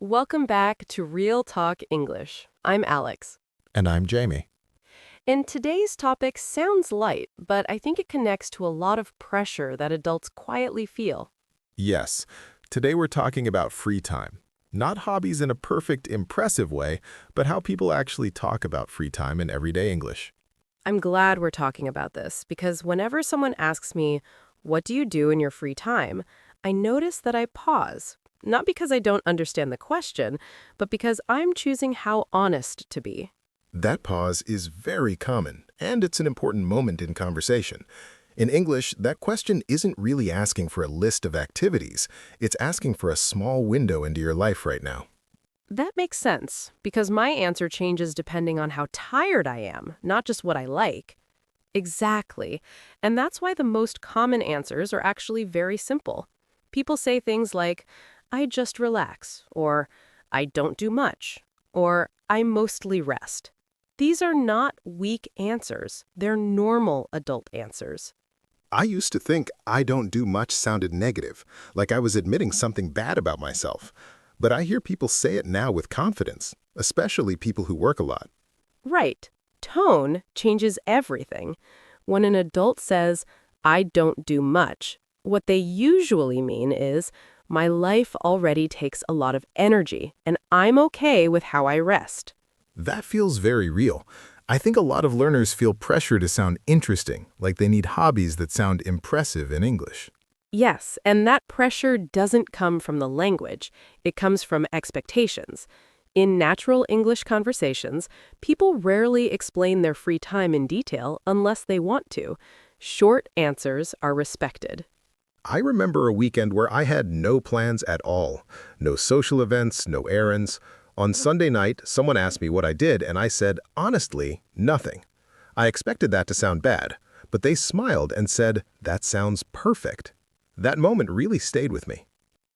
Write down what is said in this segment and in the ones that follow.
Welcome back to Real Talk English. I'm Alex. And I'm Jamie. And today's topic sounds light, but I think it connects to a lot of pressure that adults quietly feel. Yes, today we're talking about free time. Not hobbies in a perfect, impressive way, but how people actually talk about free time in everyday English. I'm glad we're talking about this because whenever someone asks me, "What do you do in your free time?" I notice that I pause. Not because I don't understand the question, but because I'm choosing how honest to be. That pause is very common, and it's an important moment in conversation. In English, that question isn't really asking for a list of activities. It's asking for a small window into your life right now. That makes sense, because my answer changes depending on how tired I am, not just what I like. Exactly. And that's why the most common answers are actually very simple. People say things like, "I just relax," or "I don't do much," or "I mostly rest." These are not weak answers. They're normal adult answers. I used to think "I don't do much" sounded negative, like I was admitting something bad about myself. But I hear people say it now with confidence, especially people who work a lot. Right. Tone changes everything. When an adult says, "I don't do much," what they usually mean is, "My life already takes a lot of energy, and I'm okay with how I rest." That feels very real. I think a lot of learners feel pressure to sound interesting, like they need hobbies that sound impressive in English. Yes, and that pressure doesn't come from the language. It comes from expectations. In natural English conversations, people rarely explain their free time in detail unless they want to. Short answers are respected. I remember a weekend where I had no plans at all. No social events, no errands. On Sunday night, someone asked me what I did, and I said, honestly, nothing. I expected that to sound bad, but they smiled and said, that sounds perfect. That moment really stayed with me.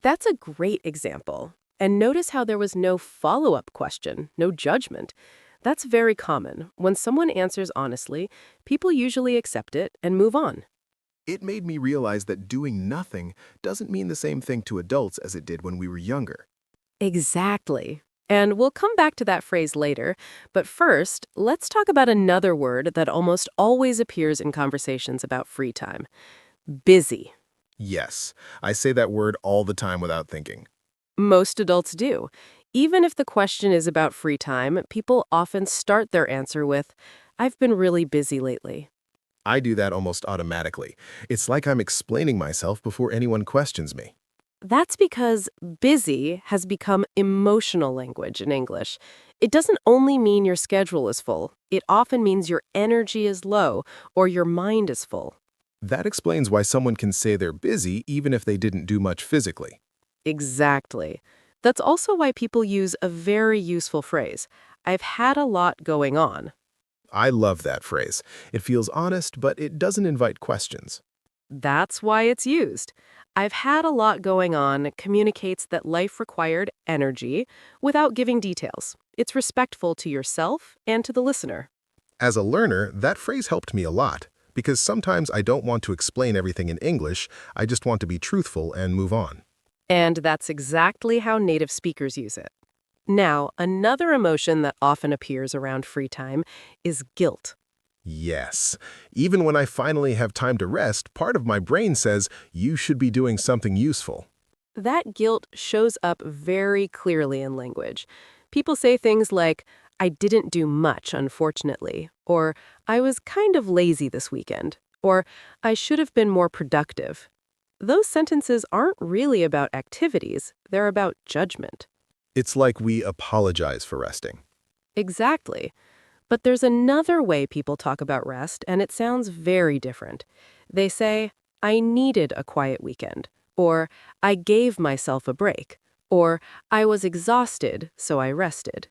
That's a great example. And notice how there was no follow-up question, no judgment. That's very common. When someone answers honestly, people usually accept it and move on. It made me realize that doing nothing doesn't mean the same thing to adults as it did when we were younger. Exactly. And we'll come back to that phrase later, but first, let's talk about another word that almost always appears in conversations about free time. Busy. Yes, I say that word all the time without thinking. Most adults do. Even if the question is about free time, people often start their answer with, "I've been really busy lately." I do that almost automatically. It's like I'm explaining myself before anyone questions me. That's because busy has become emotional language in English. It doesn't only mean your schedule is full, it often means your energy is low or your mind is full. That explains why someone can say they're busy even if they didn't do much physically. Exactly. That's also why people use a very useful phrase, "I've had a lot going on." I love that phrase. It feels honest, but it doesn't invite questions. That's why it's used. "I've had a lot going on" communicates that life required energy without giving details. It's respectful to yourself and to the listener. As a learner, that phrase helped me a lot, because sometimes I don't want to explain everything in English, I just want to be truthful and move on. And that's exactly how native speakers use it. Now, another emotion that often appears around free time is guilt. Yes. Even when I finally have time to rest, part of my brain says, you should be doing something useful. That guilt shows up very clearly in language. People say things like, "I didn't do much, unfortunately," or "I was kind of lazy this weekend," or "I should have been more productive." Those sentences aren't really about activities, they're about judgment. It's like we apologize for resting. Exactly. But there's another way people talk about rest, and it sounds very different. They say, "I needed a quiet weekend," or "I gave myself a break," or "I was exhausted, so I rested."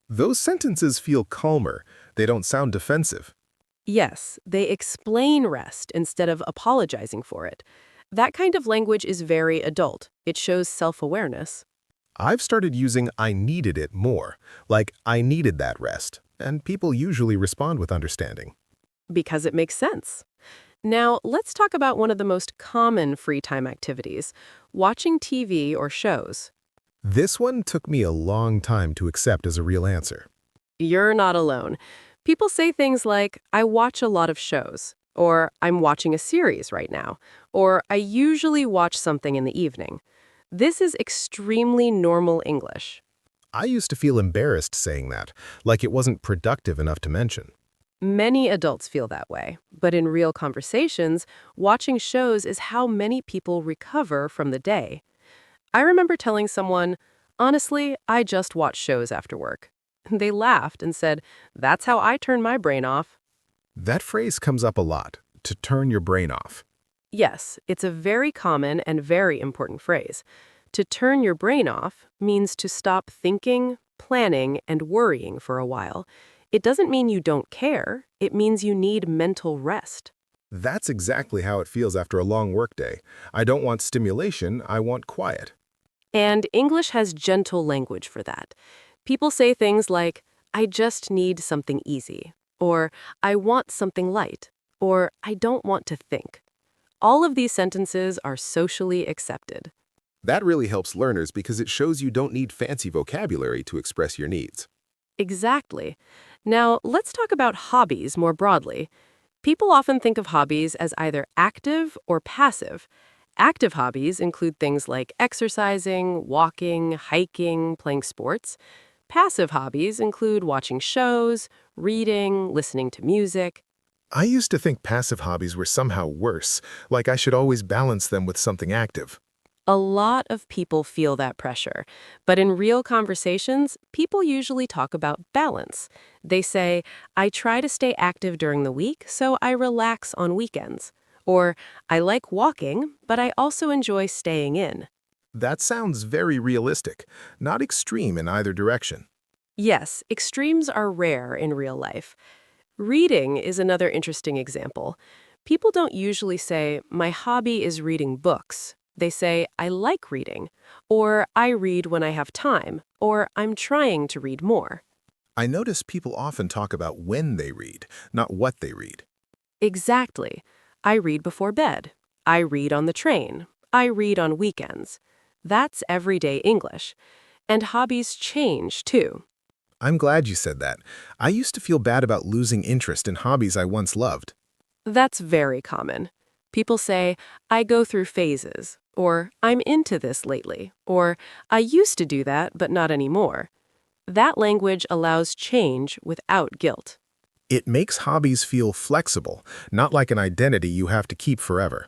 Those sentences feel calmer. They don't sound defensive. Yes, they explain rest instead of apologizing for it. That kind of language is very adult. It shows self-awareness. I've started using I needed it more, like I needed that rest, and people usually respond with understanding. Because it makes sense. Now, let's talk about one of the most common free time activities, watching TV or shows. This one took me a long time to accept as a real answer. You're not alone. People say things like, I watch a lot of shows, or I'm watching a series right now, or I usually watch something in the evening. This is extremely normal English. I used to feel embarrassed saying that, like it wasn't productive enough to mention. Many adults feel that way, but in real conversations, watching shows is how many people recover from the day. I remember telling someone, honestly, I just watch shows after work. They laughed and said, that's how I turn my brain off. That phrase comes up a lot, to turn your brain off. Yes, it's a very common and very important phrase. To turn your brain off means to stop thinking, planning, and worrying for a while. It doesn't mean you don't care. It means you need mental rest. That's exactly how it feels after a long workday. I don't want stimulation, I want quiet. And English has gentle language for that. People say things like, I just need something easy, or I want something light, or I don't want to think. All of these sentences are socially accepted. That really helps learners because it shows you don't need fancy vocabulary to express your needs. Exactly. Now, let's talk about hobbies more broadly. People often think of hobbies as either active or passive. Active hobbies include things like exercising, walking, hiking, playing sports. Passive hobbies include watching shows, reading, listening to music. I used to think passive hobbies were somehow worse, like I should always balance them with something active. A lot of people feel that pressure, but in real conversations, people usually talk about balance. They say, I try to stay active during the week, so I relax on weekends. Or, I like walking, but I also enjoy staying in. That sounds very realistic, not extreme in either direction. Yes, extremes are rare in real life. Reading is another interesting example. People don't usually say, my hobby is reading books. They say, I like reading, or I read when I have time, or I'm trying to read more. I notice people often talk about when they read, not what they read. Exactly. I read before bed. I read on the train. I read on weekends. That's everyday English. And hobbies change, too. I'm glad you said that. I used to feel bad about losing interest in hobbies I once loved. That's very common. People say, I go through phases, or I'm into this lately, or I used to do that, but not anymore. That language allows change without guilt. It makes hobbies feel flexible, not like an identity you have to keep forever.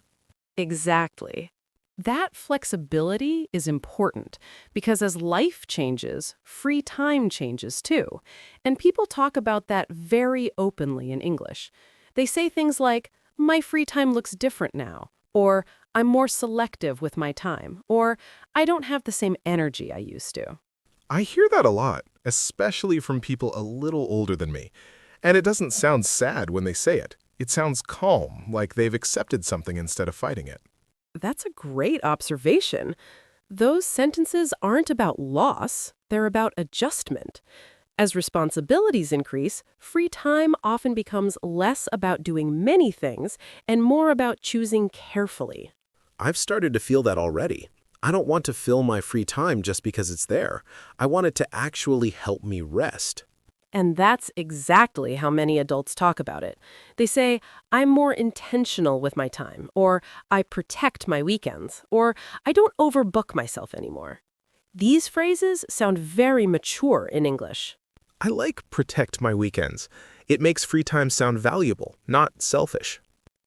Exactly. That flexibility is important because as life changes, free time changes too. And people talk about that very openly in English. They say things like, my free time looks different now, or I'm more selective with my time, or I don't have the same energy I used to. I hear that a lot, especially from people a little older than me. And it doesn't sound sad when they say it. It sounds calm, like they've accepted something instead of fighting it. That's a great observation. Those sentences aren't about loss, they're about adjustment. As responsibilities increase, free time often becomes less about doing many things and more about choosing carefully. I've started to feel that already. I don't want to fill my free time just because it's there. I want it to actually help me rest. And that's exactly how many adults talk about it. They say, I'm more intentional with my time, or I protect my weekends, or I don't overbook myself anymore. These phrases sound very mature in English. I like protect my weekends. It makes free time sound valuable, not selfish.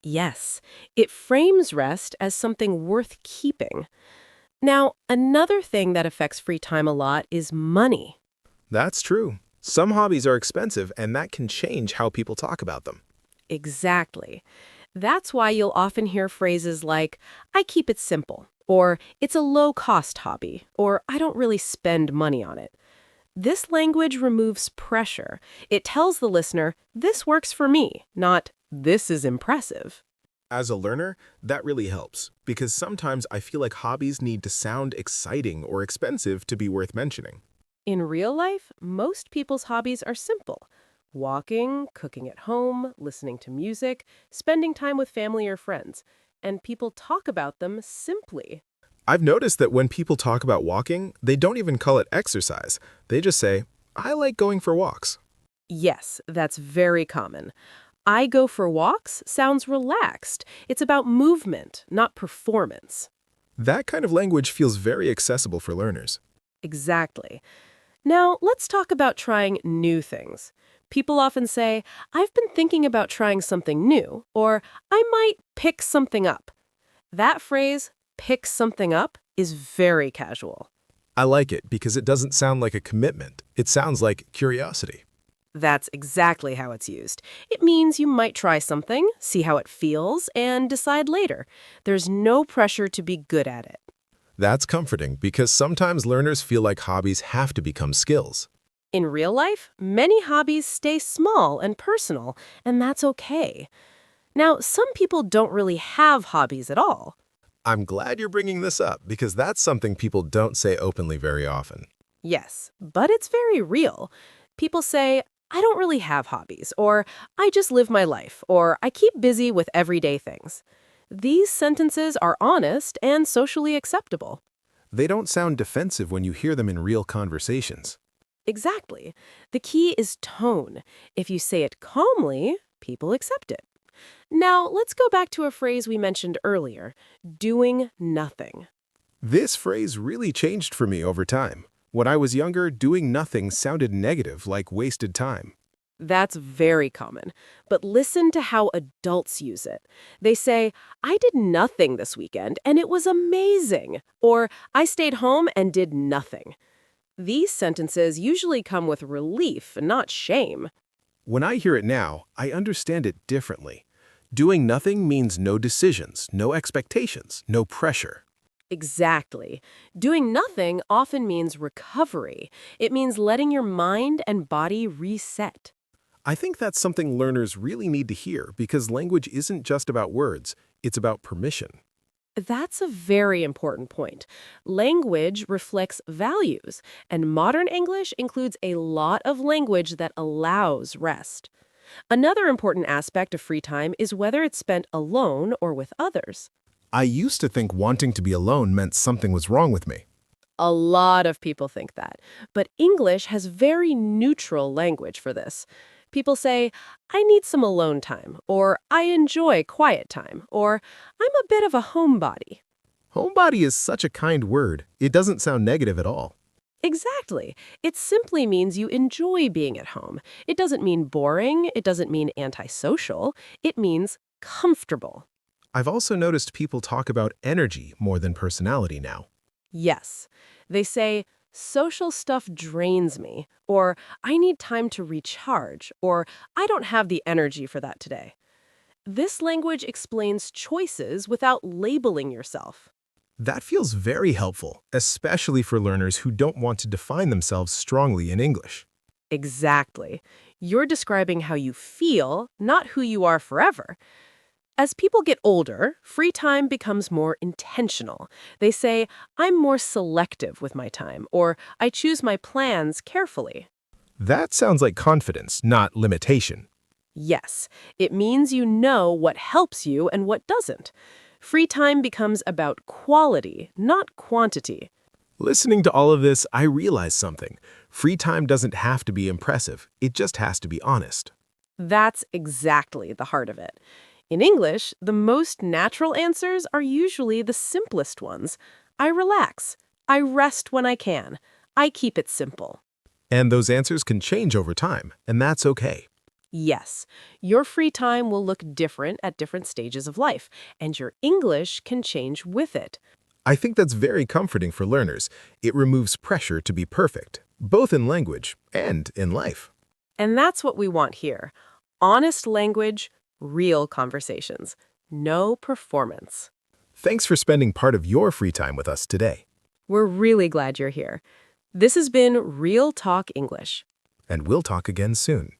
Yes, it frames rest as something worth keeping. Now, another thing that affects free time a lot is money. That's true. Some hobbies are expensive, and that can change how people talk about them. Exactly. That's why you'll often hear phrases like, I keep it simple, or it's a low-cost hobby, or I don't really spend money on it. This language removes pressure. It tells the listener, this works for me, not this is impressive. As a learner, that really helps, because sometimes I feel like hobbies need to sound exciting or expensive to be worth mentioning. In real life, most people's hobbies are simple. Walking, cooking at home, listening to music, spending time with family or friends. And people talk about them simply. I've noticed that when people talk about walking, they don't even call it exercise. They just say, I like going for walks. Yes, that's very common. I go for walks sounds relaxed. It's about movement, not performance. That kind of language feels very accessible for learners. Exactly. Now, let's talk about trying new things. People often say, I've been thinking about trying something new, or I might pick something up. That phrase, pick something up, is very casual. I like it because it doesn't sound like a commitment. It sounds like curiosity. That's exactly how it's used. It means you might try something, see how it feels, and decide later. There's no pressure to be good at it. That's comforting because sometimes learners feel like hobbies have to become skills. In real life, many hobbies stay small and personal, and that's okay. Now, some people don't really have hobbies at all. I'm glad you're bringing this up because that's something people don't say openly very often. Yes, but it's very real. People say, I don't really have hobbies, or I just live my life, or I keep busy with everyday things. These sentences are honest and socially acceptable. They don't sound defensive when you hear them in real conversations. Exactly. The key is tone. If you say it calmly, people accept it. Now, let's go back to a phrase we mentioned earlier, doing nothing. This phrase really changed for me over time. When I was younger, doing nothing sounded negative, like wasted time. That's very common. But listen to how adults use it. They say, I did nothing this weekend and it was amazing. Or, I stayed home and did nothing. These sentences usually come with relief, not shame. When I hear it now, I understand it differently. Doing nothing means no decisions, no expectations, no pressure. Exactly. Doing nothing often means recovery. It means letting your mind and body reset. I think that's something learners really need to hear because language isn't just about words, it's about permission. That's a very important point. Language reflects values, and modern English includes a lot of language that allows rest. Another important aspect of free time is whether it's spent alone or with others. I used to think wanting to be alone meant something was wrong with me. A lot of people think that, but English has very neutral language for this. People say, I need some alone time, or I enjoy quiet time, or I'm a bit of a homebody. Homebody is such a kind word. It doesn't sound negative at all. Exactly. It simply means you enjoy being at home. It doesn't mean boring. It doesn't mean antisocial. It means comfortable. I've also noticed people talk about energy more than personality now. Yes. They say, social stuff drains me, or I need time to recharge, or I don't have the energy for that today. This language explains choices without labeling yourself. That feels very helpful, especially for learners who don't want to define themselves strongly in English. Exactly. You're describing how you feel, not who you are forever. As people get older, free time becomes more intentional. They say, I'm more selective with my time, or I choose my plans carefully. That sounds like confidence, not limitation. Yes, it means you know what helps you and what doesn't. Free time becomes about quality, not quantity. Listening to all of this, I realize something. Free time doesn't have to be impressive. It just has to be honest. That's exactly the heart of it. In English, the most natural answers are usually the simplest ones. I relax. I rest when I can. I keep it simple. And those answers can change over time, and that's okay. Yes, your free time will look different at different stages of life, and your English can change with it. I think that's very comforting for learners. It removes pressure to be perfect, both in language and in life. And that's what we want here. Honest language, real conversations. No performance. Thanks for spending part of your free time with us today. We're really glad you're here. This has been Real Talk English. And we'll talk again soon.